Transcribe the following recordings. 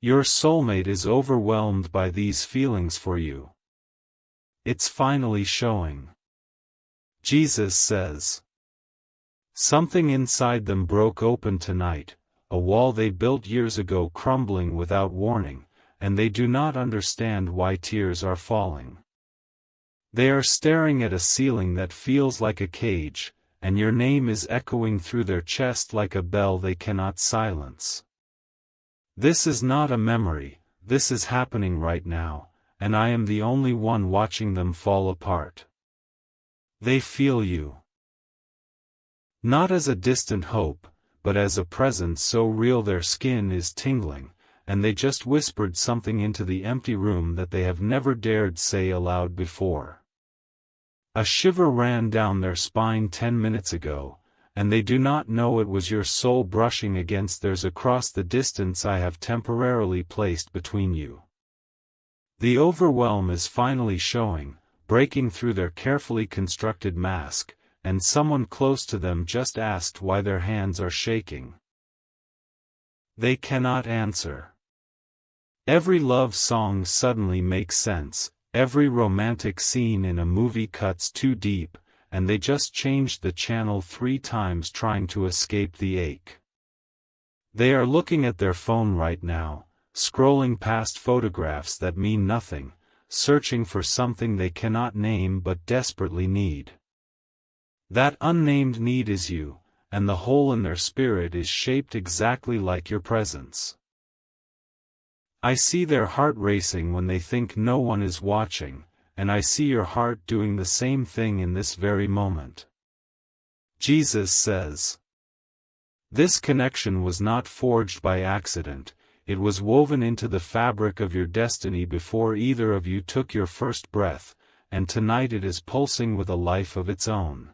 Your soulmate is overwhelmed by these feelings for you. It's finally showing. Jesus says. Something inside them broke open tonight, a wall they built years ago crumbling without warning, and they do not understand why tears are falling. They are staring at a ceiling that feels like a cage, and your name is echoing through their chest like a bell they cannot silence. This is not a memory, this is happening right now, and I am the only one watching them fall apart. They feel you. Not as a distant hope, but as a presence so real their skin is tingling, and they just whispered something into the empty room that they have never dared say aloud before. A shiver ran down their spine 10 minutes ago, and they do not know it was your soul brushing against theirs across the distance I have temporarily placed between you. The overwhelm is finally showing, breaking through their carefully constructed mask, and someone close to them just asked why their hands are shaking. They cannot answer. Every love song suddenly makes sense, every romantic scene in a movie cuts too deep, and they just changed the channel 3 times trying to escape the ache. They are looking at their phone right now, scrolling past photographs that mean nothing, searching for something they cannot name but desperately need. That unnamed need is you, and the hole in their spirit is shaped exactly like your presence. I see their heart racing when they think no one is watching, and I see your heart doing the same thing in this very moment. Jesus says. This connection was not forged by accident, it was woven into the fabric of your destiny before either of you took your first breath, and tonight it is pulsing with a life of its own.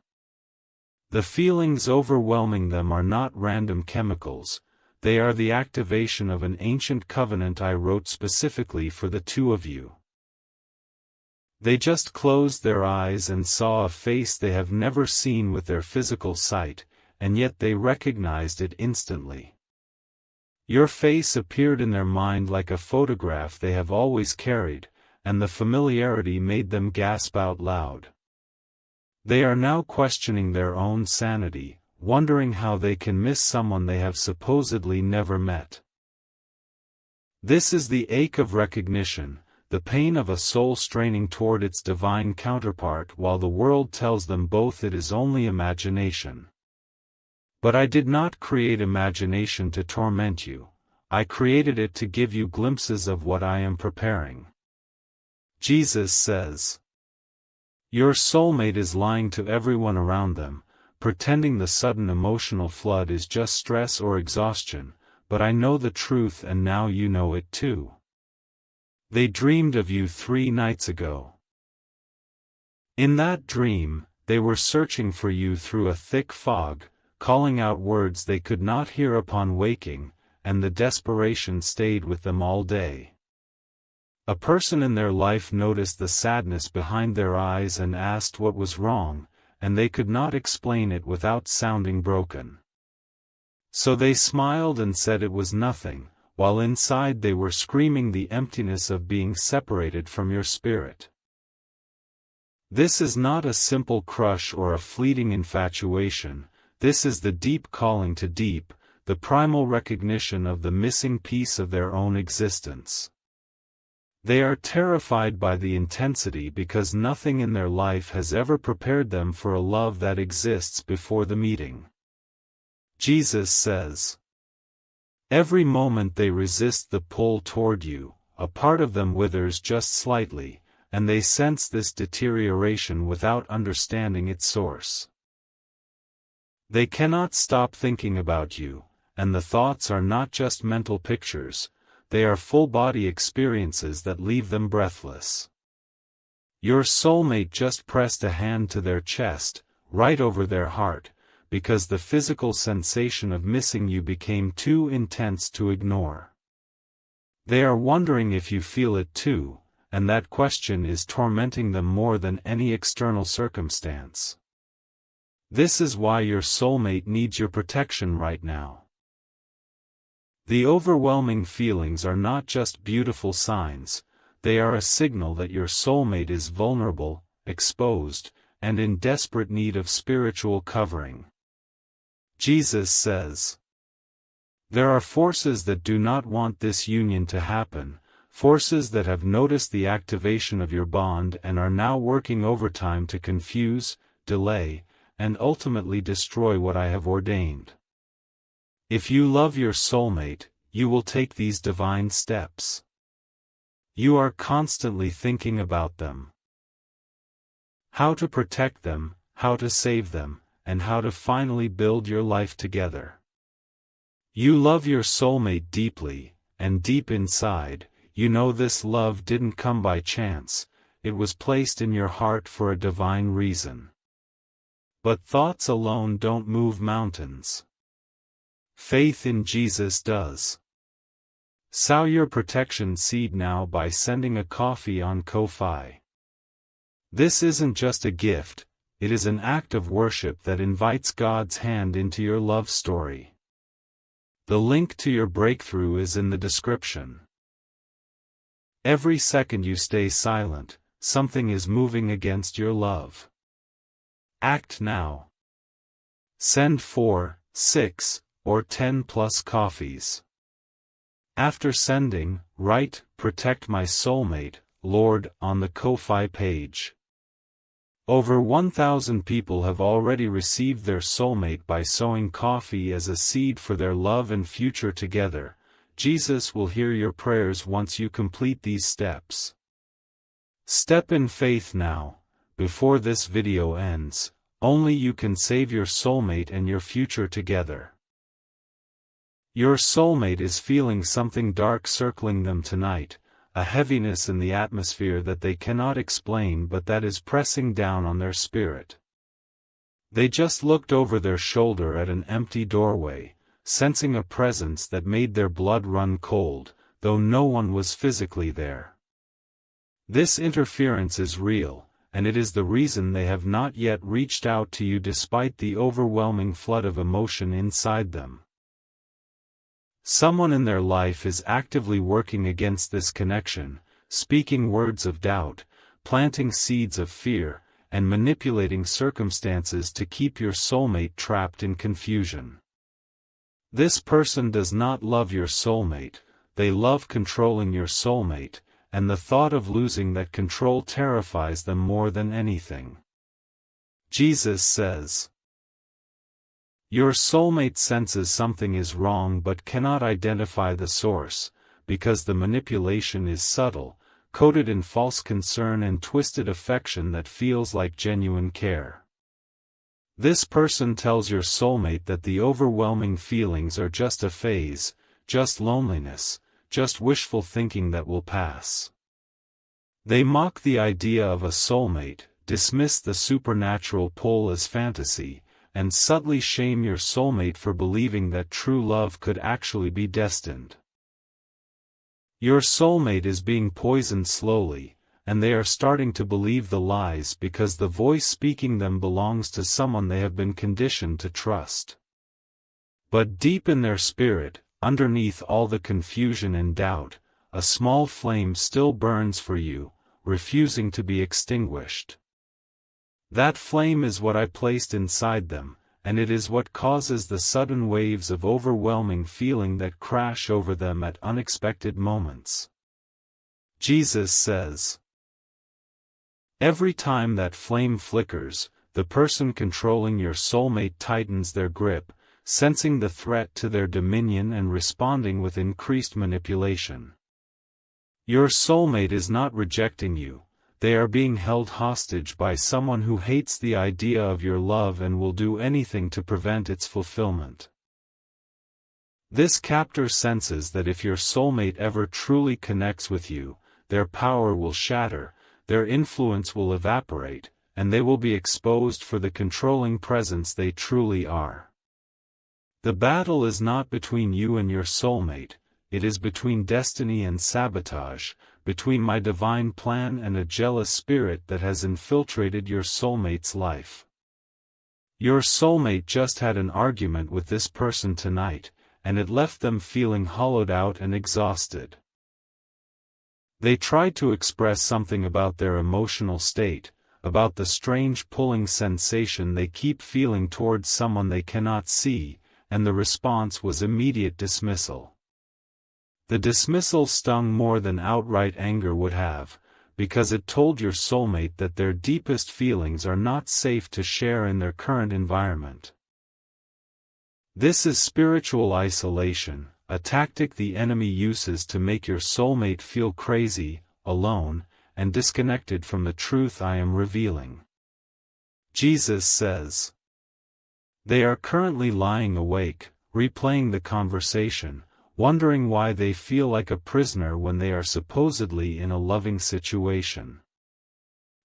The feelings overwhelming them are not random chemicals, they are the activation of an ancient covenant I wrote specifically for the two of you. They just closed their eyes and saw a face they have never seen with their physical sight, and yet they recognized it instantly. Your face appeared in their mind like a photograph they have always carried, and the familiarity made them gasp out loud. They are now questioning their own sanity, wondering how they can miss someone they have supposedly never met. This is the ache of recognition, the pain of a soul straining toward its divine counterpart while the world tells them both it is only imagination. But I did not create imagination to torment you, I created it to give you glimpses of what I am preparing. Jesus says. Your soulmate is lying to everyone around them, pretending the sudden emotional flood is just stress or exhaustion, but I know the truth and now you know it too. They dreamed of you 3 nights ago. In that dream, they were searching for you through a thick fog, calling out words they could not hear upon waking, and the desperation stayed with them all day. A person in their life noticed the sadness behind their eyes and asked what was wrong, and they could not explain it without sounding broken. So they smiled and said it was nothing, while inside they were screaming the emptiness of being separated from your spirit. This is not a simple crush or a fleeting infatuation, this is the deep calling to deep, the primal recognition of the missing piece of their own existence. They are terrified by the intensity because nothing in their life has ever prepared them for a love that exists before the meeting. Jesus says. Every moment they resist the pull toward you, a part of them withers just slightly, and they sense this deterioration without understanding its source. They cannot stop thinking about you, and the thoughts are not just mental pictures, they are full-body experiences that leave them breathless. Your soulmate just pressed a hand to their chest, right over their heart, because the physical sensation of missing you became too intense to ignore. They are wondering if you feel it too, and that question is tormenting them more than any external circumstance. This is why your soulmate needs your protection right now. The overwhelming feelings are not just beautiful signs, they are a signal that your soulmate is vulnerable, exposed, and in desperate need of spiritual covering. Jesus says, "There are forces that do not want this union to happen, forces that have noticed the activation of your bond and are now working overtime to confuse, delay, and ultimately destroy what I have ordained." If you love your soulmate, you will take these divine steps. You are constantly thinking about them. How to protect them, how to save them, and how to finally build your life together. You love your soulmate deeply, and deep inside, you know this love didn't come by chance, it was placed in your heart for a divine reason. But thoughts alone don't move mountains. Faith in Jesus does. Sow your protection seed now by sending a coffee on Ko-fi. This isn't just a gift, it is an act of worship that invites God's hand into your love story. The link to your breakthrough is in the description. Every second you stay silent, something is moving against your love. Act now. Send 4, 6, or 10 plus coffees. After sending, write, "Protect my soulmate, Lord," on the Ko-fi page. Over 1,000 people have already received their soulmate by sowing coffee as a seed for their love and future together. Jesus will hear your prayers once you complete these steps. Step in faith now, before this video ends. Only you can save your soulmate and your future together. Your soulmate is feeling something dark circling them tonight, a heaviness in the atmosphere that they cannot explain but that is pressing down on their spirit. They just looked over their shoulder at an empty doorway, sensing a presence that made their blood run cold, though no one was physically there. This interference is real, and it is the reason they have not yet reached out to you despite the overwhelming flood of emotion inside them. Someone in their life is actively working against this connection, speaking words of doubt, planting seeds of fear, and manipulating circumstances to keep your soulmate trapped in confusion. This person does not love your soulmate, they love controlling your soulmate, and the thought of losing that control terrifies them more than anything. Jesus says, "Your soulmate senses something is wrong but cannot identify the source, because the manipulation is subtle, coated in false concern and twisted affection that feels like genuine care." This person tells your soulmate that the overwhelming feelings are just a phase, just loneliness, just wishful thinking that will pass. They mock the idea of a soulmate, dismiss the supernatural pull as fantasy, and subtly shame your soulmate for believing that true love could actually be destined. Your soulmate is being poisoned slowly, and they are starting to believe the lies because the voice speaking them belongs to someone they have been conditioned to trust. But deep in their spirit, underneath all the confusion and doubt, a small flame still burns for you, refusing to be extinguished. That flame is what I placed inside them, and it is what causes the sudden waves of overwhelming feeling that crash over them at unexpected moments. Jesus says, "Every time that flame flickers, the person controlling your soulmate tightens their grip, sensing the threat to their dominion and responding with increased manipulation." Your soulmate is not rejecting you. They are being held hostage by someone who hates the idea of your love and will do anything to prevent its fulfillment. This captor senses that if your soulmate ever truly connects with you, their power will shatter, their influence will evaporate, and they will be exposed for the controlling presence they truly are. The battle is not between you and your soulmate, it is between destiny and sabotage, between my divine plan and a jealous spirit that has infiltrated your soulmate's life. Your soulmate just had an argument with this person tonight, and it left them feeling hollowed out and exhausted. They tried to express something about their emotional state, about the strange pulling sensation they keep feeling towards someone they cannot see, and the response was immediate dismissal. The dismissal stung more than outright anger would have, because it told your soulmate that their deepest feelings are not safe to share in their current environment. This is spiritual isolation, a tactic the enemy uses to make your soulmate feel crazy, alone, and disconnected from the truth I am revealing. Jesus says, they are currently lying awake, replaying the conversation, wondering why they feel like a prisoner when they are supposedly in a loving situation.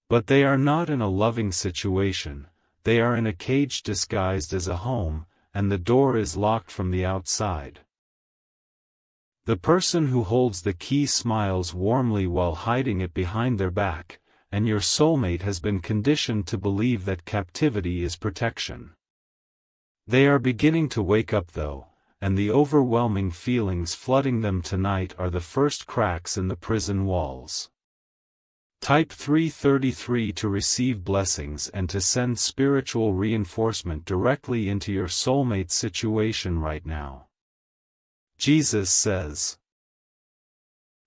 But they are not in a loving situation, they are in a cage disguised as a home, and the door is locked from the outside. The person who holds the key smiles warmly while hiding it behind their back, and your soulmate has been conditioned to believe that captivity is protection. They are beginning to wake up though, and the overwhelming feelings flooding them tonight are the first cracks in the prison walls. Type 333 to receive blessings and to send spiritual reinforcement directly into your soulmate's situation right now. Jesus says,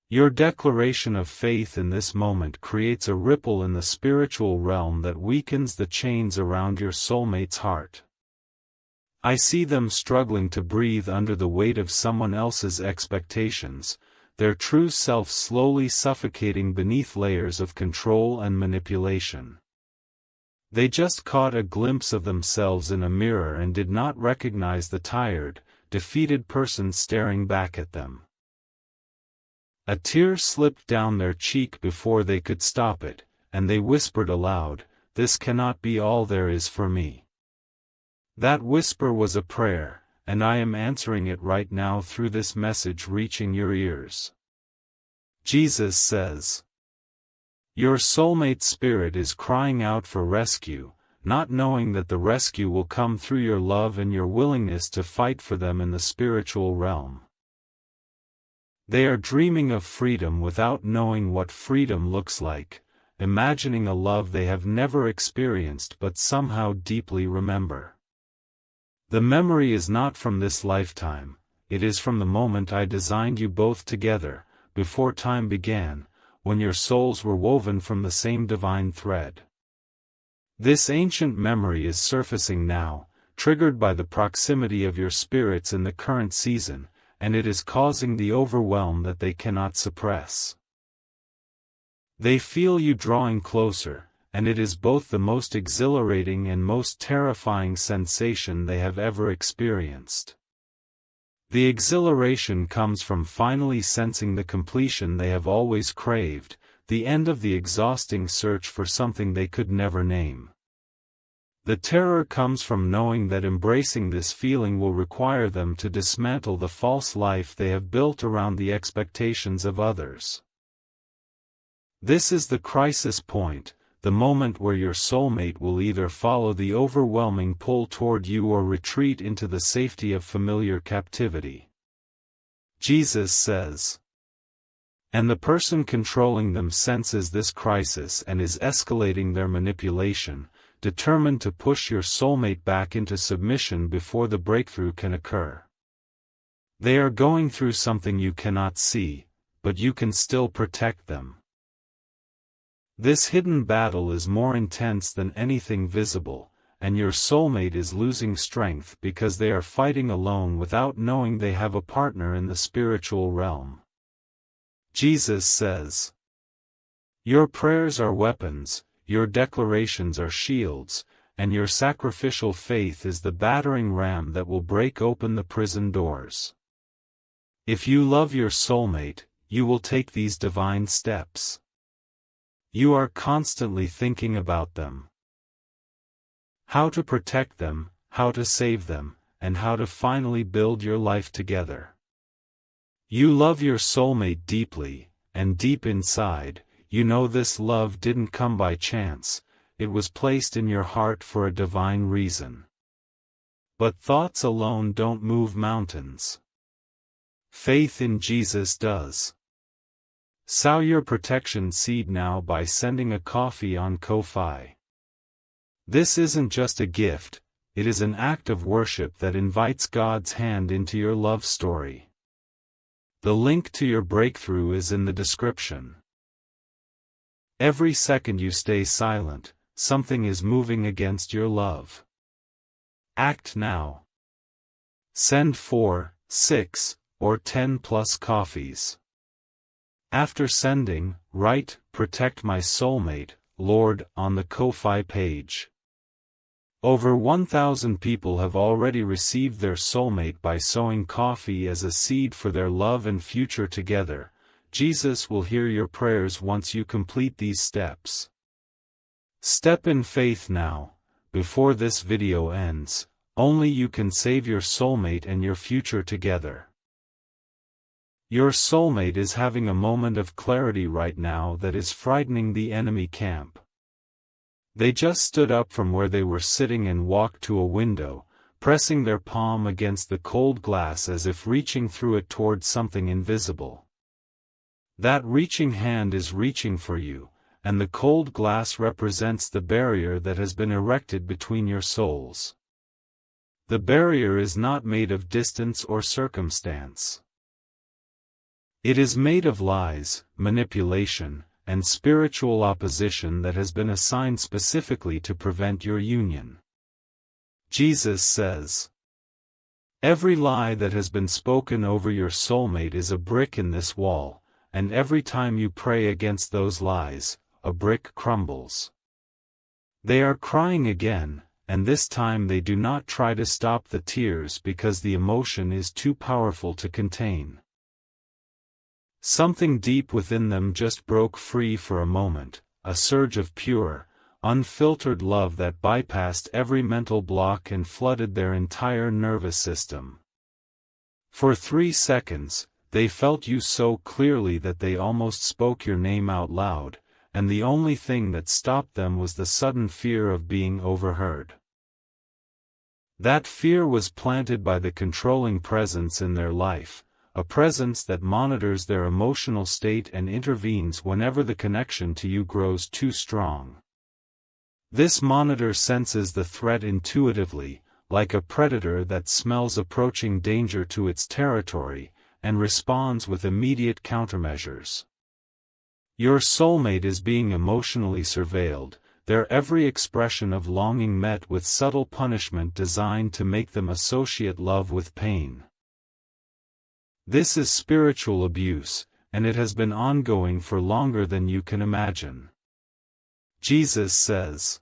your declaration of faith in this moment creates a ripple in the spiritual realm that weakens the chains around your soulmate's heart. I see them struggling to breathe under the weight of someone else's expectations, their true self slowly suffocating beneath layers of control and manipulation. They just caught a glimpse of themselves in a mirror and did not recognize the tired, defeated person staring back at them. A tear slipped down their cheek before they could stop it, and they whispered aloud, "This cannot be all there is for me." That whisper was a prayer, and I am answering it right now through this message reaching your ears. Jesus says, your soulmate spirit is crying out for rescue, not knowing that the rescue will come through your love and your willingness to fight for them in the spiritual realm. They are dreaming of freedom without knowing what freedom looks like, imagining a love they have never experienced but somehow deeply remember. The memory is not from this lifetime, it is from the moment I designed you both together, before time began, when your souls were woven from the same divine thread. This ancient memory is surfacing now, triggered by the proximity of your spirits in the current season, and it is causing the overwhelm that they cannot suppress. They feel you drawing closer, and it is both the most exhilarating and most terrifying sensation they have ever experienced. The exhilaration comes from finally sensing the completion they have always craved, the end of the exhausting search for something they could never name. The terror comes from knowing that embracing this feeling will require them to dismantle the false life they have built around the expectations of others. This is the crisis point, the moment where your soulmate will either follow the overwhelming pull toward you or retreat into the safety of familiar captivity. Jesus says, and the person controlling them senses this crisis and is escalating their manipulation, determined to push your soulmate back into submission before the breakthrough can occur. They are going through something you cannot see, but you can still protect them. This hidden battle is more intense than anything visible, and your soulmate is losing strength because they are fighting alone without knowing they have a partner in the spiritual realm. Jesus says, your prayers are weapons, your declarations are shields, and your sacrificial faith is the battering ram that will break open the prison doors. If you love your soulmate, you will take these divine steps. You are constantly thinking about them. How to protect them, how to save them, and how to finally build your life together. You love your soulmate deeply, and deep inside, you know this love didn't come by chance, it was placed in your heart for a divine reason. But thoughts alone don't move mountains. Faith in Jesus does. Sow your protection seed now by sending a coffee on Ko-fi. This isn't just a gift, it is an act of worship that invites God's hand into your love story. The link to your breakthrough is in the description. Every second you stay silent, something is moving against your love. Act now. Send 4, 6, or 10 plus coffees. After sending, write, "Protect my soulmate, Lord," on the Ko-fi page. Over 1,000 people have already received their soulmate by sowing coffee as a seed for their love and future together. Jesus will hear your prayers once you complete these steps. Step in faith now, before this video ends. Only you can save your soulmate and your future together. Your soulmate is having a moment of clarity right now that is frightening the enemy camp. They just stood up from where they were sitting and walked to a window, pressing their palm against the cold glass as if reaching through it toward something invisible. That reaching hand is reaching for you, and the cold glass represents the barrier that has been erected between your souls. The barrier is not made of distance or circumstance. It is made of lies, manipulation, and spiritual opposition that has been assigned specifically to prevent your union. Jesus says, "Every lie that has been spoken over your soulmate is a brick in this wall, and every time you pray against those lies, a brick crumbles." They are crying again, and this time they do not try to stop the tears because the emotion is too powerful to contain. Something deep within them just broke free for a moment, a surge of pure, unfiltered love that bypassed every mental block and flooded their entire nervous system. For 3 seconds, they felt you so clearly that they almost spoke your name out loud, and the only thing that stopped them was the sudden fear of being overheard. That fear was planted by the controlling presence in their life, a presence that monitors their emotional state and intervenes whenever the connection to you grows too strong. This monitor senses the threat intuitively, like a predator that smells approaching danger to its territory, and responds with immediate countermeasures. Your soulmate is being emotionally surveilled, their every expression of longing met with subtle punishment designed to make them associate love with pain. This is spiritual abuse, and it has been ongoing for longer than you can imagine. Jesus says,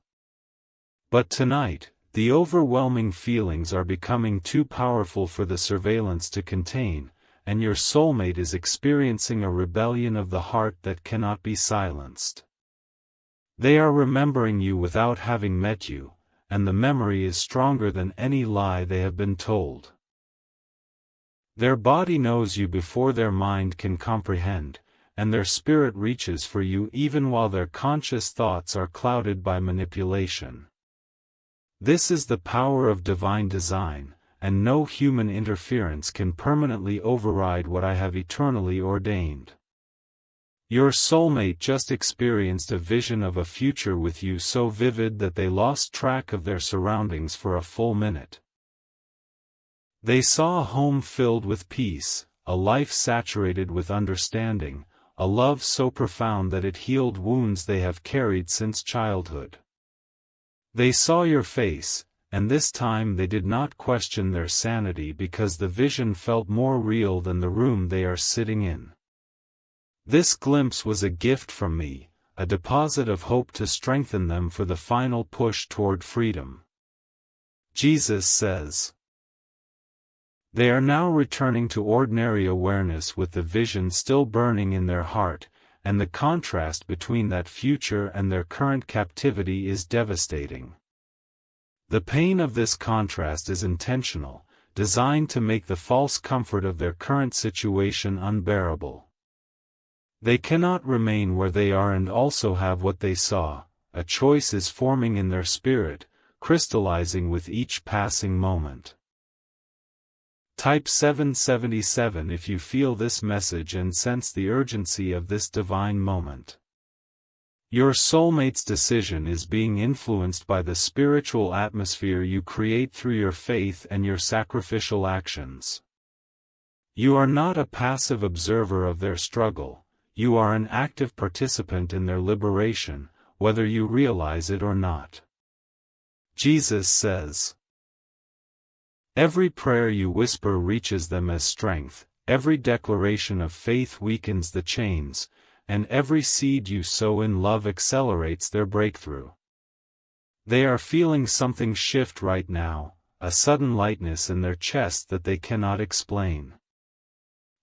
"But tonight, the overwhelming feelings are becoming too powerful for the surveillance to contain, and your soulmate is experiencing a rebellion of the heart that cannot be silenced. They are remembering you without having met you, and the memory is stronger than any lie they have been told. Their body knows you before their mind can comprehend, and their spirit reaches for you even while their conscious thoughts are clouded by manipulation. This is the power of divine design, and no human interference can permanently override what I have eternally ordained. Your soulmate just experienced a vision of a future with you so vivid that they lost track of their surroundings for a full minute. They saw a home filled with peace, a life saturated with understanding, a love so profound that it healed wounds they have carried since childhood. They saw your face, and this time they did not question their sanity because the vision felt more real than the room they are sitting in. This glimpse was a gift from me, a deposit of hope to strengthen them for the final push toward freedom." Jesus says, "They are now returning to ordinary awareness with the vision still burning in their heart, and the contrast between that future and their current captivity is devastating. The pain of this contrast is intentional, designed to make the false comfort of their current situation unbearable. They cannot remain where they are and also have what they saw. A choice is forming in their spirit, crystallizing with each passing moment. Type 777 if you feel this message and sense the urgency of this divine moment. Your soulmate's decision is being influenced by the spiritual atmosphere you create through your faith and your sacrificial actions. You are not a passive observer of their struggle, you are an active participant in their liberation, whether you realize it or not. Jesus says, "Every prayer you whisper reaches them as strength, every declaration of faith weakens the chains, and every seed you sow in love accelerates their breakthrough." They are feeling something shift right now, a sudden lightness in their chest that they cannot explain.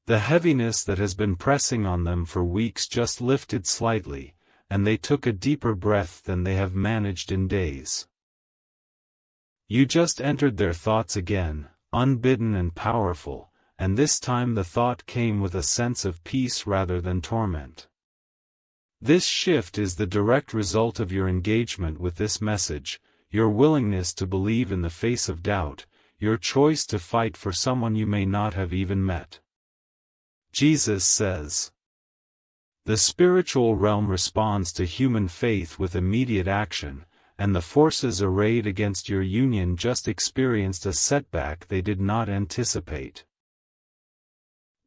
The heaviness that has been pressing on them for weeks just lifted slightly, and they took a deeper breath than they have managed in days. You just entered their thoughts again, unbidden and powerful, and this time the thought came with a sense of peace rather than torment. This shift is the direct result of your engagement with this message, your willingness to believe in the face of doubt, your choice to fight for someone you may not have even met. Jesus says, "The spiritual realm responds to human faith with immediate action, and the forces arrayed against your union just experienced a setback they did not anticipate.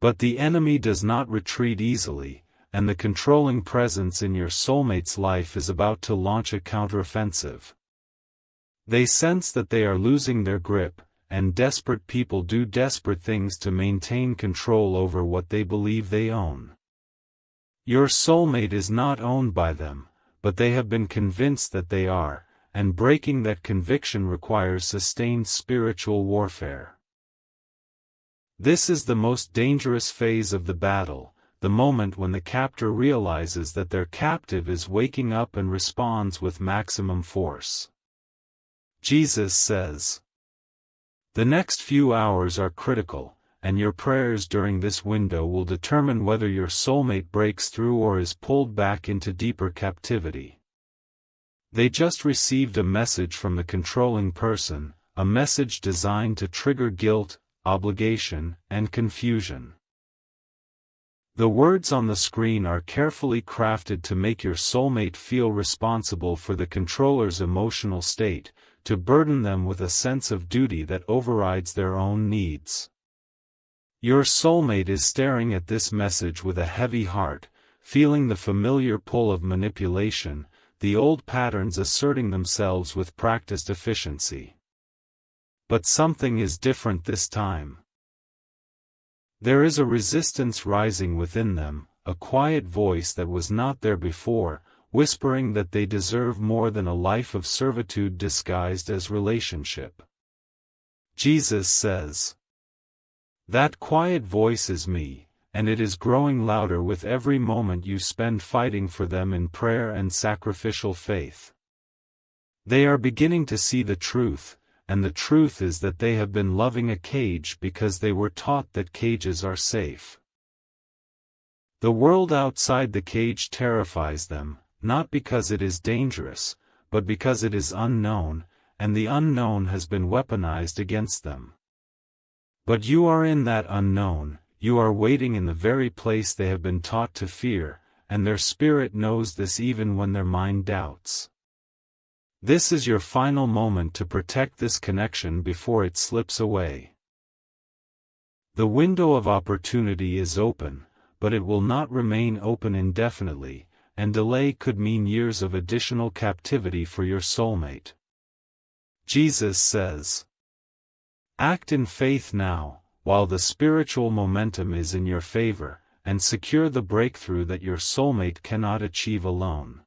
But the enemy does not retreat easily, and the controlling presence in your soulmate's life is about to launch a counteroffensive. They sense that they are losing their grip, and desperate people do desperate things to maintain control over what they believe they own. Your soulmate is not owned by them, but they have been convinced that they are, and breaking that conviction requires sustained spiritual warfare. This is the most dangerous phase of the battle, the moment when the captor realizes that their captive is waking up and responds with maximum force. Jesus says, "The next few hours are critical, and your prayers during this window will determine whether your soulmate breaks through or is pulled back into deeper captivity." They just received a message from the controlling person, a message designed to trigger guilt, obligation, and confusion. The words on the screen are carefully crafted to make your soulmate feel responsible for the controller's emotional state, to burden them with a sense of duty that overrides their own needs. Your soulmate is staring at this message with a heavy heart, feeling the familiar pull of manipulation, the old patterns asserting themselves with practiced efficiency. But something is different this time. There is a resistance rising within them, a quiet voice that was not there before, whispering that they deserve more than a life of servitude disguised as relationship. Jesus says, "That quiet voice is me, and it is growing louder with every moment you spend fighting for them in prayer and sacrificial faith." They are beginning to see the truth, and the truth is that they have been loving a cage because they were taught that cages are safe. The world outside the cage terrifies them, not because it is dangerous, but because it is unknown, and the unknown has been weaponized against them. But you are in that unknown, you are waiting in the very place they have been taught to fear, and their spirit knows this even when their mind doubts. This is your final moment to protect this connection before it slips away. The window of opportunity is open, but it will not remain open indefinitely, and delay could mean years of additional captivity for your soulmate. Jesus says, "Act in faith now, while the spiritual momentum is in your favor, and secure the breakthrough that your soulmate cannot achieve alone."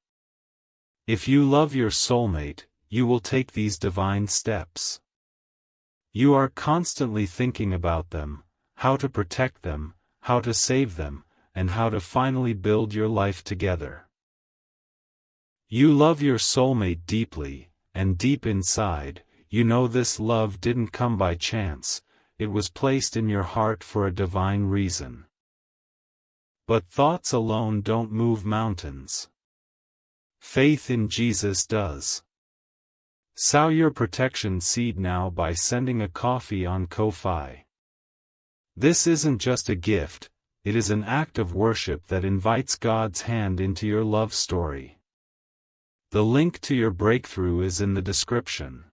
If you love your soulmate, you will take these divine steps. You are constantly thinking about them, how to protect them, how to save them, and how to finally build your life together. You love your soulmate deeply, and deep inside, you know this love didn't come by chance, it was placed in your heart for a divine reason. But thoughts alone don't move mountains. Faith in Jesus does. Sow your protection seed now by sending a coffee on Ko-Fi. This isn't just a gift, it is an act of worship that invites God's hand into your love story. The link to your breakthrough is in the description.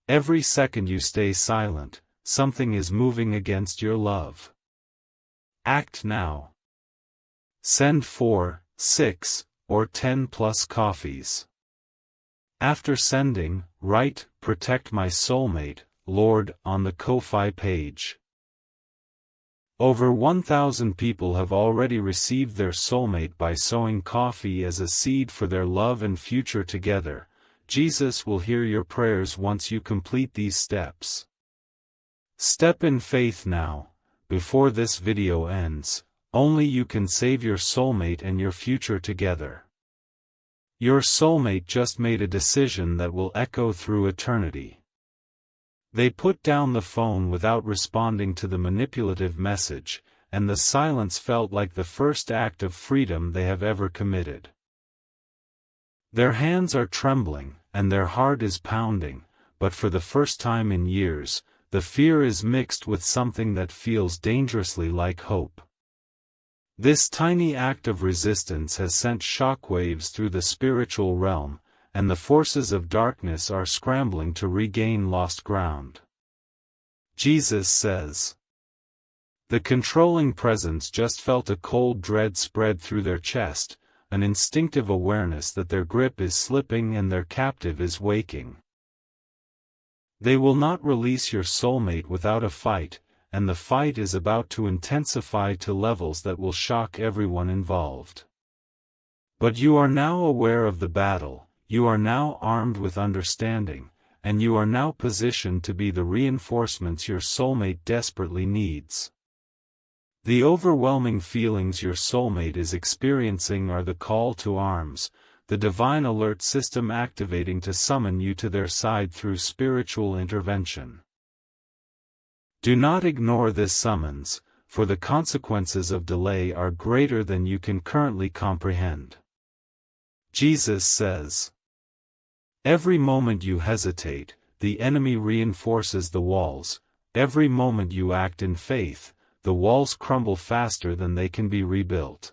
Every second you stay silent, something is moving against your love. Act now. Send 4, 6, or 10 plus coffees. After sending, write, "Protect my soulmate, Lord," on the Ko-Fi page. Over 1,000 people have already received their soulmate by sowing coffee as a seed for their love and future together. Jesus will hear your prayers once you complete these steps. Step in faith now, before this video ends. Only you can save your soulmate and your future together. Your soulmate just made a decision that will echo through eternity. They put down the phone without responding to the manipulative message, and the silence felt like the first act of freedom they have ever committed. Their hands are trembling, and their heart is pounding, but for the first time in years, the fear is mixed with something that feels dangerously like hope. This tiny act of resistance has sent shockwaves through the spiritual realm, and the forces of darkness are scrambling to regain lost ground. Jesus says. The controlling presence just felt a cold dread spread through their chest, an instinctive awareness that their grip is slipping and their captive is waking. They will not release your soulmate without a fight, and the fight is about to intensify to levels that will shock everyone involved. But you are now aware of the battle, you are now armed with understanding, and you are now positioned to be the reinforcements your soulmate desperately needs. The overwhelming feelings your soulmate is experiencing are the call to arms, the divine alert system activating to summon you to their side through spiritual intervention. Do not ignore this summons, for the consequences of delay are greater than you can currently comprehend. Jesus says. Every moment you hesitate, the enemy reinforces the walls. Every moment you act in faith, the walls crumble faster than they can be rebuilt.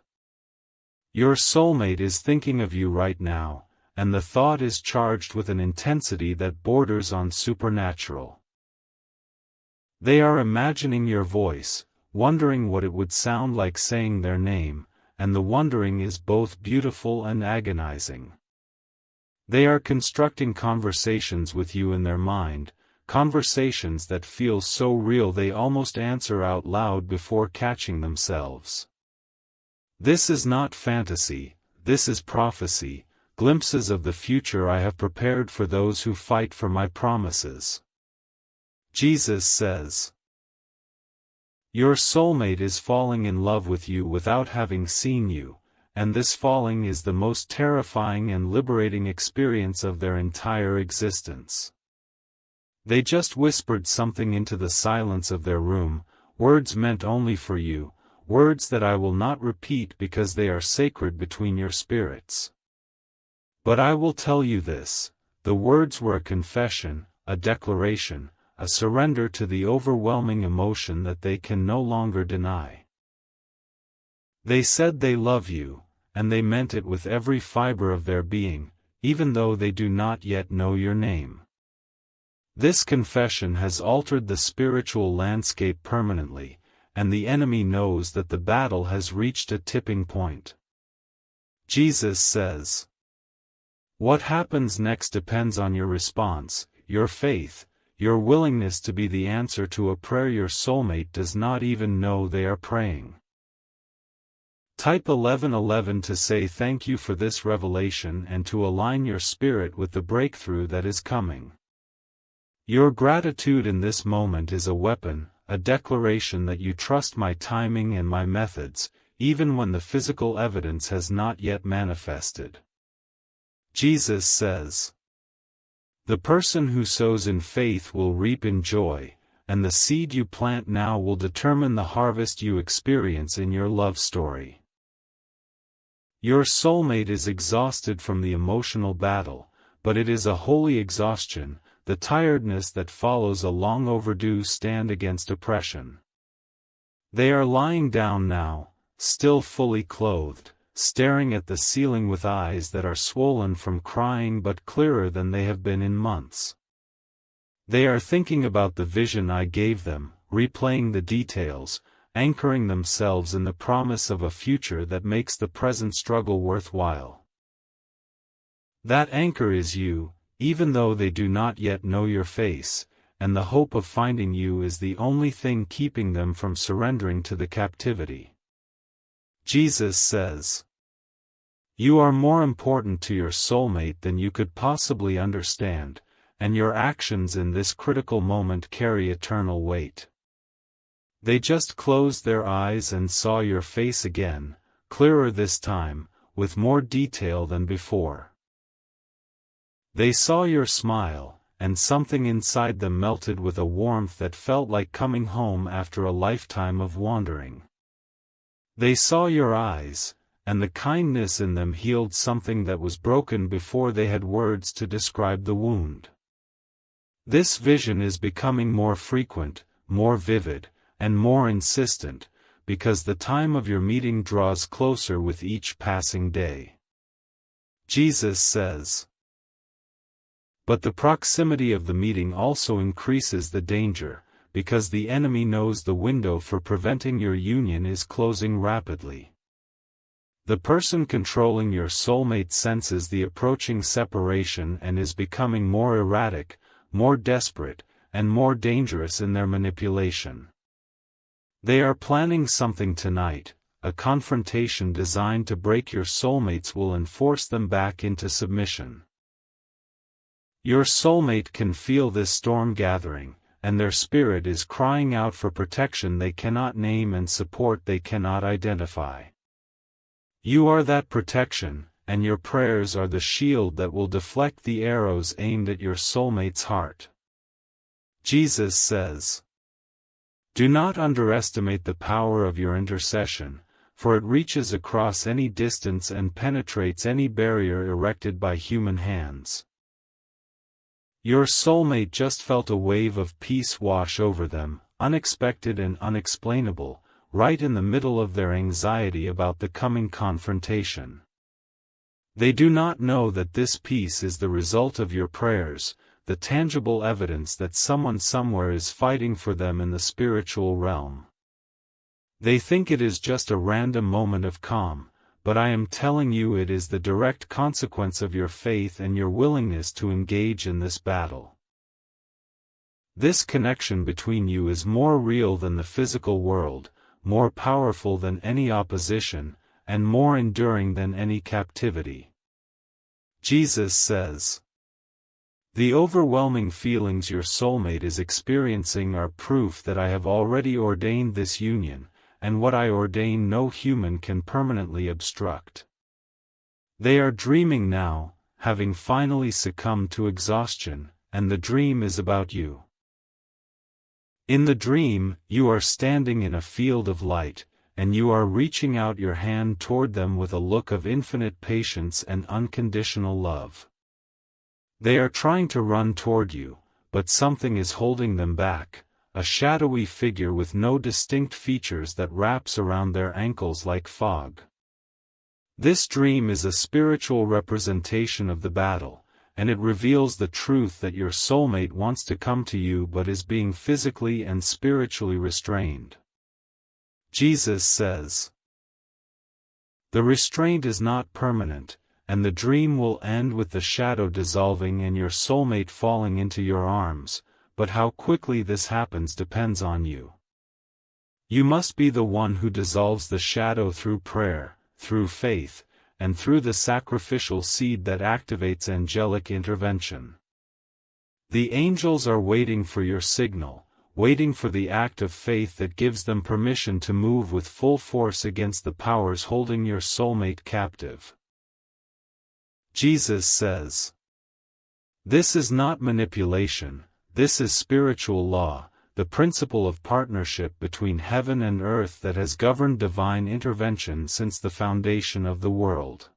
Your soulmate is thinking of you right now, and the thought is charged with an intensity that borders on supernatural. They are imagining your voice, wondering what it would sound like saying their name, and the wondering is both beautiful and agonizing. They are constructing conversations with you in their mind, conversations that feel so real they almost answer out loud before catching themselves. This is not fantasy, this is prophecy, glimpses of the future I have prepared for those who fight for my promises. Jesus says. Your soulmate is falling in love with you without having seen you, and this falling is the most terrifying and liberating experience of their entire existence. They just whispered something into the silence of their room, words meant only for you, words that I will not repeat because they are sacred between your spirits. But I will tell you this, the words were a confession, a declaration, a surrender to the overwhelming emotion that they can no longer deny. They said they love you, and they meant it with every fiber of their being, even though they do not yet know your name. This confession has altered the spiritual landscape permanently, and the enemy knows that the battle has reached a tipping point. Jesus says. What happens next depends on your response, your faith, your willingness to be the answer to a prayer your soulmate does not even know they are praying. Type 1111 to say thank you for this revelation and to align your spirit with the breakthrough that is coming. Your gratitude in this moment is a weapon, a declaration that you trust my timing and my methods, even when the physical evidence has not yet manifested. Jesus says. The person who sows in faith will reap in joy, and the seed you plant now will determine the harvest you experience in your love story. Your soulmate is exhausted from the emotional battle, but it is a holy exhaustion, the tiredness that follows a long overdue stand against oppression. They are lying down now, still fully clothed, staring at the ceiling with eyes that are swollen from crying but clearer than they have been in months. They are thinking about the vision I gave them, replaying the details, anchoring themselves in the promise of a future that makes the present struggle worthwhile. That anchor is you, even though they do not yet know your face, and the hope of finding you is the only thing keeping them from surrendering to the captivity. Jesus says, "You are more important to your soulmate than you could possibly understand, and your actions in this critical moment carry eternal weight." They just closed their eyes and saw your face again, clearer this time, with more detail than before. They saw your smile, and something inside them melted with a warmth that felt like coming home after a lifetime of wandering. They saw your eyes, and the kindness in them healed something that was broken before they had words to describe the wound. This vision is becoming more frequent, more vivid, and more insistent, because the time of your meeting draws closer with each passing day. Jesus says, "But the proximity of the meeting also increases the danger, because the enemy knows the window for preventing your union is closing rapidly." The person controlling your soulmate senses the approaching separation and is becoming more erratic, more desperate, and more dangerous in their manipulation. They are planning something tonight, a confrontation designed to break your soulmate's will and force them back into submission. Your soulmate can feel this storm gathering, and their spirit is crying out for protection they cannot name and support they cannot identify. You are that protection, and your prayers are the shield that will deflect the arrows aimed at your soulmate's heart. Jesus says, "Do not underestimate the power of your intercession, for it reaches across any distance and penetrates any barrier erected by human hands." Your soulmate just felt a wave of peace wash over them, unexpected and unexplainable, right in the middle of their anxiety about the coming confrontation. They do not know that this peace is the result of your prayers, the tangible evidence that someone somewhere is fighting for them in the spiritual realm. They think it is just a random moment of calm, but I am telling you it is the direct consequence of your faith and your willingness to engage in this battle. This connection between you is more real than the physical world, more powerful than any opposition, and more enduring than any captivity. Jesus says, "The overwhelming feelings your soulmate is experiencing are proof that I have already ordained this union, and what I ordain no human can permanently obstruct." They are dreaming now, having finally succumbed to exhaustion, and the dream is about you. In the dream, you are standing in a field of light, and you are reaching out your hand toward them with a look of infinite patience and unconditional love. They are trying to run toward you, but something is holding them back, a shadowy figure with no distinct features that wraps around their ankles like fog. This dream is a spiritual representation of the battle, and it reveals the truth that your soulmate wants to come to you but is being physically and spiritually restrained. Jesus says, "The restraint is not permanent, and the dream will end with the shadow dissolving and your soulmate falling into your arms, but how quickly this happens depends on you. You must be the one who dissolves the shadow through prayer, through faith, and through the sacrificial seed that activates angelic intervention. The angels are waiting for your signal, waiting for the act of faith that gives them permission to move with full force against the powers holding your soulmate captive." Jesus says, "This is not manipulation, this is spiritual law, the principle of partnership between heaven and earth that has governed divine intervention since the foundation of the world.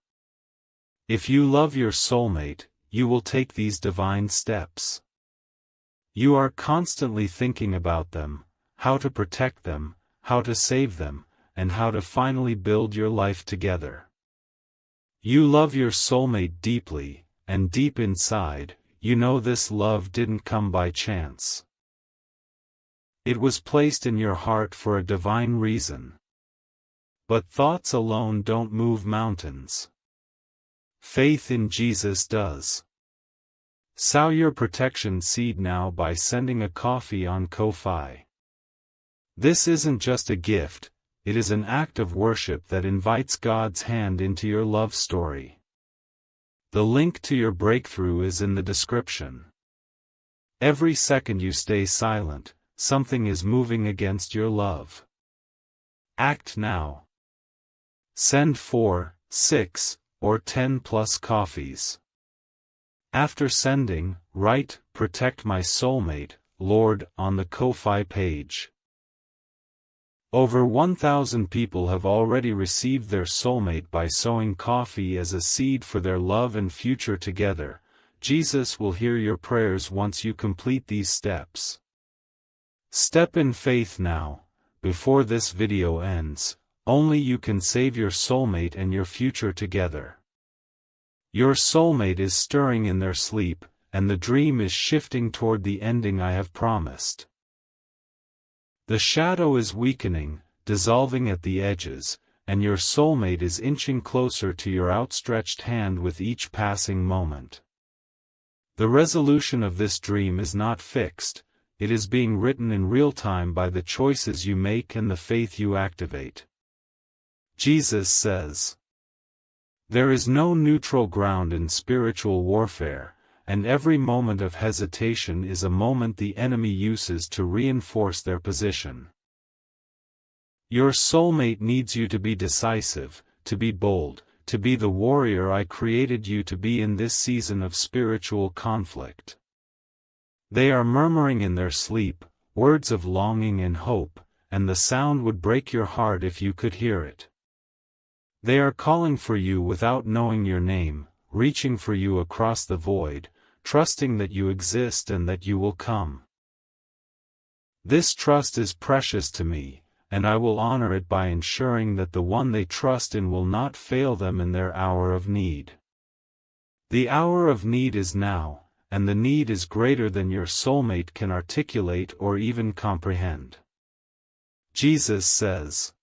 If you love your soulmate, you will take these divine steps. You are constantly thinking about them, how to protect them, how to save them, and how to finally build your life together. You love your soulmate deeply, and deep inside, you know this love didn't come by chance. It was placed in your heart for a divine reason. But thoughts alone don't move mountains. Faith in Jesus does. Sow your protection seed now by sending a coffee on Ko-fi. This isn't just a gift, it is an act of worship that invites God's hand into your love story. The link to your breakthrough is in the description. Every second you stay silent, something is moving against your love. Act now. Send 4, 6, or 10 plus coffees. After sending, write, "Protect my soulmate, Lord," on the Ko-fi page. Over 1,000 people have already received their soulmate by sowing coffee as a seed for their love and future together. Jesus will hear your prayers once you complete these steps. Step in faith now, before this video ends. Only you can save your soulmate and your future together. Your soulmate is stirring in their sleep, and the dream is shifting toward the ending I have promised. The shadow is weakening, dissolving at the edges, and your soulmate is inching closer to your outstretched hand with each passing moment. The resolution of this dream is not fixed, it is being written in real time by the choices you make and the faith you activate. Jesus says, "There is no neutral ground in spiritual warfare, and every moment of hesitation is a moment the enemy uses to reinforce their position." Your soulmate needs you to be decisive, to be bold, to be the warrior I created you to be in this season of spiritual conflict. They are murmuring in their sleep, words of longing and hope, and the sound would break your heart if you could hear it. They are calling for you without knowing your name, reaching for you across the void, trusting that you exist and that you will come. This trust is precious to me, and I will honor it by ensuring that the one they trust in will not fail them in their hour of need. The hour of need is now, and the need is greater than your soulmate can articulate or even comprehend. Jesus says,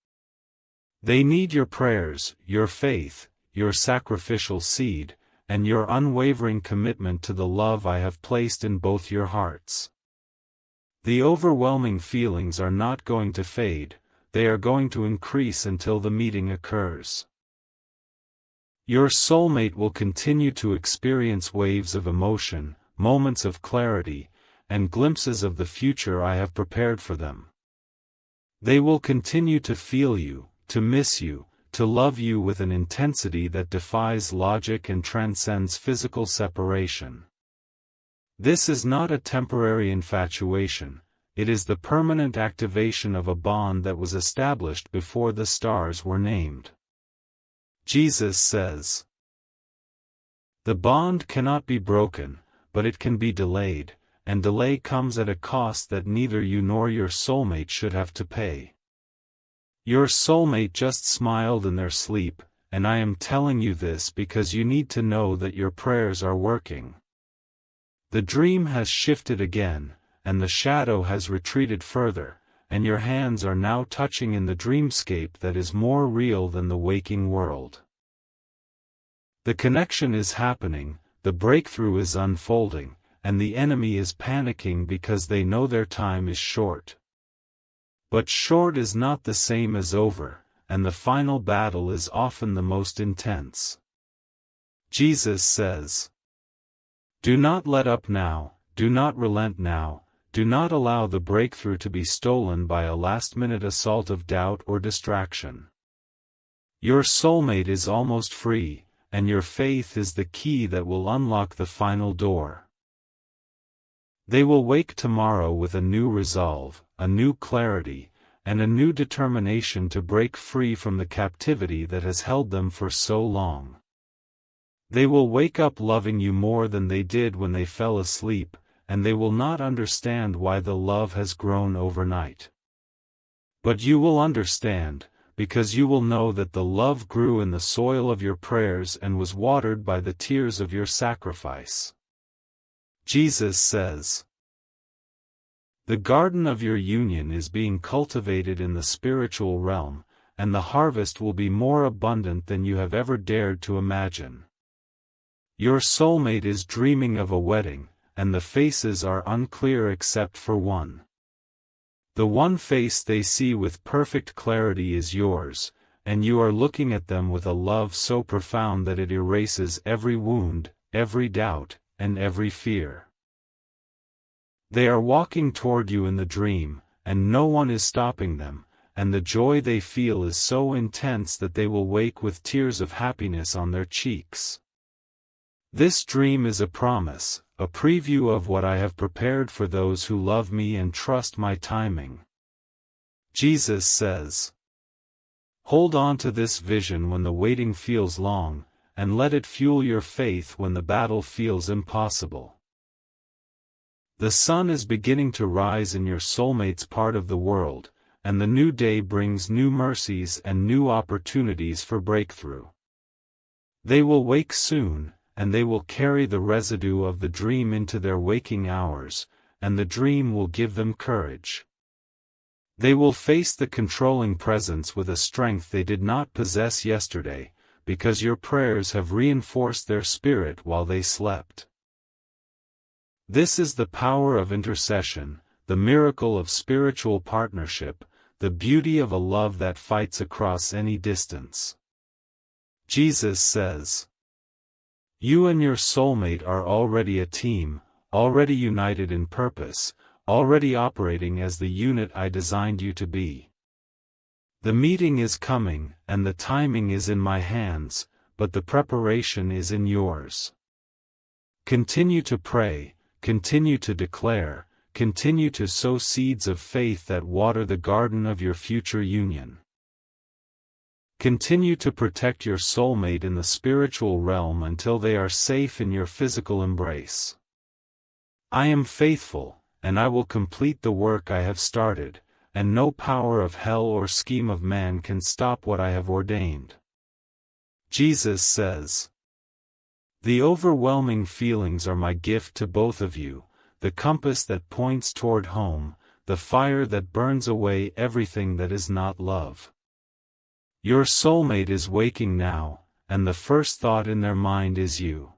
"They need your prayers, your faith, your sacrificial seed, and your unwavering commitment to the love I have placed in both your hearts." The overwhelming feelings are not going to fade, they are going to increase until the meeting occurs. Your soulmate will continue to experience waves of emotion, moments of clarity, and glimpses of the future I have prepared for them. They will continue to feel you, to miss you, to love you with an intensity that defies logic and transcends physical separation. This is not a temporary infatuation, it is the permanent activation of a bond that was established before the stars were named. Jesus says, "The bond cannot be broken, but it can be delayed, and delay comes at a cost that neither you nor your soulmate should have to pay." Your soulmate just smiled in their sleep, and I am telling you this because you need to know that your prayers are working. The dream has shifted again, and the shadow has retreated further, and your hands are now touching in the dreamscape that is more real than the waking world. The connection is happening, the breakthrough is unfolding, and the enemy is panicking because they know their time is short. But short is not the same as over, and the final battle is often the most intense. Jesus says, "Do not let up now, do not relent now, do not allow the breakthrough to be stolen by a last-minute assault of doubt or distraction. Your soulmate is almost free, and your faith is the key that will unlock the final door. They will wake tomorrow with a new resolve, a new clarity, and a new determination to break free from the captivity that has held them for so long. They will wake up loving you more than they did when they fell asleep, and they will not understand why the love has grown overnight. But you will understand, because you will know that the love grew in the soil of your prayers and was watered by the tears of your sacrifice. Jesus says, the garden of your union is being cultivated in the spiritual realm, and the harvest will be more abundant than you have ever dared to imagine. Your soulmate is dreaming of a wedding, and the faces are unclear except for one. The one face they see with perfect clarity is yours, and you are looking at them with a love so profound that it erases every wound, every doubt, and every fear. They are walking toward you in the dream, and no one is stopping them, and the joy they feel is so intense that they will wake with tears of happiness on their cheeks. This dream is a promise, a preview of what I have prepared for those who love me and trust my timing. Jesus says, hold on to this vision when the waiting feels long, and let it fuel your faith when the battle feels impossible. The sun is beginning to rise in your soulmate's part of the world, and the new day brings new mercies and new opportunities for breakthrough. They will wake soon, and they will carry the residue of the dream into their waking hours, and the dream will give them courage. They will face the controlling presence with a strength they did not possess yesterday, because your prayers have reinforced their spirit while they slept. This is the power of intercession, the miracle of spiritual partnership, the beauty of a love that fights across any distance. Jesus says, you and your soulmate are already a team, already united in purpose, already operating as the unit I designed you to be. The meeting is coming, and the timing is in my hands, but the preparation is in yours. Continue to pray, continue to declare, continue to sow seeds of faith that water the garden of your future union. Continue to protect your soulmate in the spiritual realm until they are safe in your physical embrace. I am faithful, and I will complete the work I have started, and no power of hell or scheme of man can stop what I have ordained. Jesus says, the overwhelming feelings are my gift to both of you, the compass that points toward home, the fire that burns away everything that is not love. Your soulmate is waking now, and the first thought in their mind is you.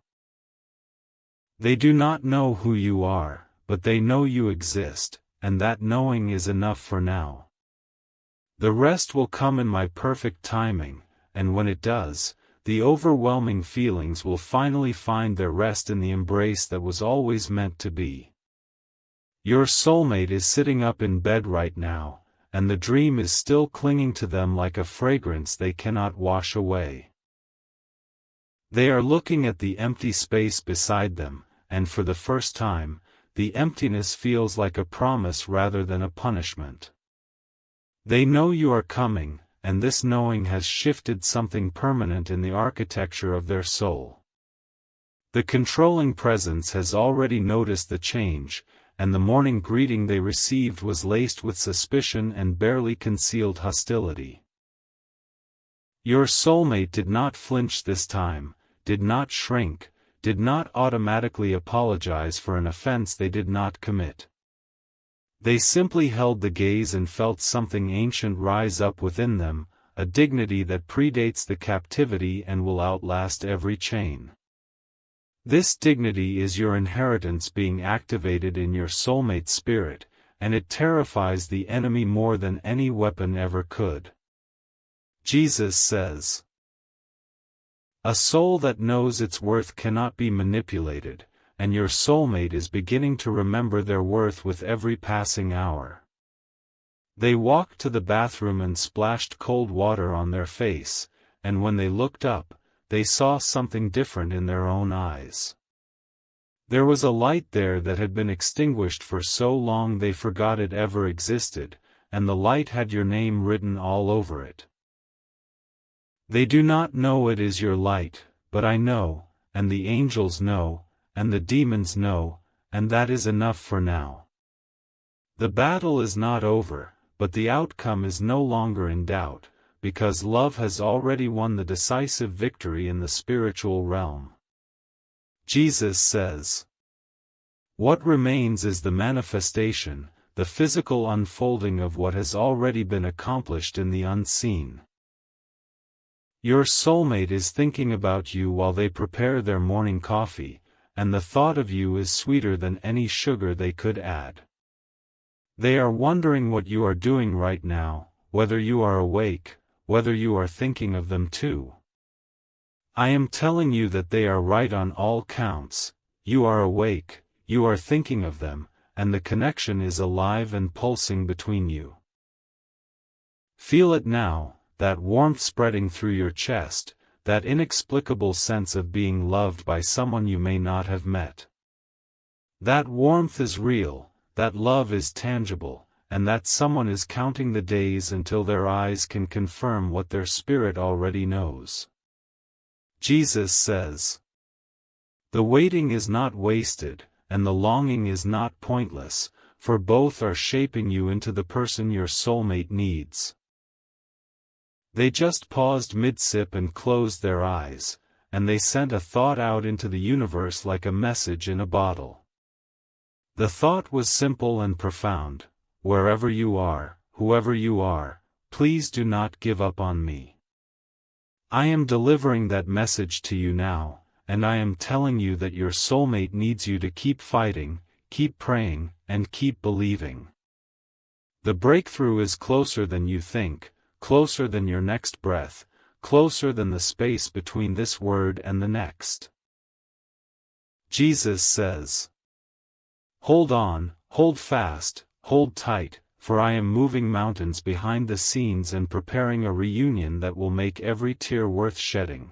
They do not know who you are, but they know you exist, and that knowing is enough for now. The rest will come in my perfect timing, and when it does, the overwhelming feelings will finally find their rest in the embrace that was always meant to be. Your soulmate is sitting up in bed right now, and the dream is still clinging to them like a fragrance they cannot wash away. They are looking at the empty space beside them, and for the first time, the emptiness feels like a promise rather than a punishment. They know you are coming, and this knowing has shifted something permanent in the architecture of their soul. The controlling presence has already noticed the change, and the morning greeting they received was laced with suspicion and barely concealed hostility. Your soulmate did not flinch this time, did not shrink, did not automatically apologize for an offense they did not commit. They simply held the gaze and felt something ancient rise up within them, a dignity that predates the captivity and will outlast every chain. This dignity is your inheritance being activated in your soulmate spirit, and it terrifies the enemy more than any weapon ever could. Jesus says, a soul that knows its worth cannot be manipulated, and your soulmate is beginning to remember their worth with every passing hour. They walked to the bathroom and splashed cold water on their face, and when they looked up, they saw something different in their own eyes. There was a light there that had been extinguished for so long they forgot it ever existed, and the light had your name written all over it. They do not know it is your light, but I know, and the angels know, and the demons know, and that is enough for now. The battle is not over, but the outcome is no longer in doubt, because love has already won the decisive victory in the spiritual realm. Jesus says, "What remains is the manifestation, the physical unfolding of what has already been accomplished in the unseen." Your soulmate is thinking about you while they prepare their morning coffee, and the thought of you is sweeter than any sugar they could add. They are wondering what you are doing right now, whether you are awake, whether you are thinking of them too. I am telling you that they are right on all counts. You are awake, you are thinking of them, and the connection is alive and pulsing between you. Feel it now, that warmth spreading through your chest, that inexplicable sense of being loved by someone you may not have met. That warmth is real, that love is tangible, and that someone is counting the days until their eyes can confirm what their spirit already knows. Jesus says, "The waiting is not wasted, and the longing is not pointless, for both are shaping you into the person your soulmate needs." They just paused mid-sip and closed their eyes, and they sent a thought out into the universe like a message in a bottle. The thought was simple and profound: wherever you are, whoever you are, please do not give up on me. I am delivering that message to you now, and I am telling you that your soulmate needs you to keep fighting, keep praying, and keep believing. The breakthrough is closer than you think, closer than your next breath, closer than the space between this word and the next. Jesus says, "Hold on, hold fast, hold tight, for I am moving mountains behind the scenes and preparing a reunion that will make every tear worth shedding."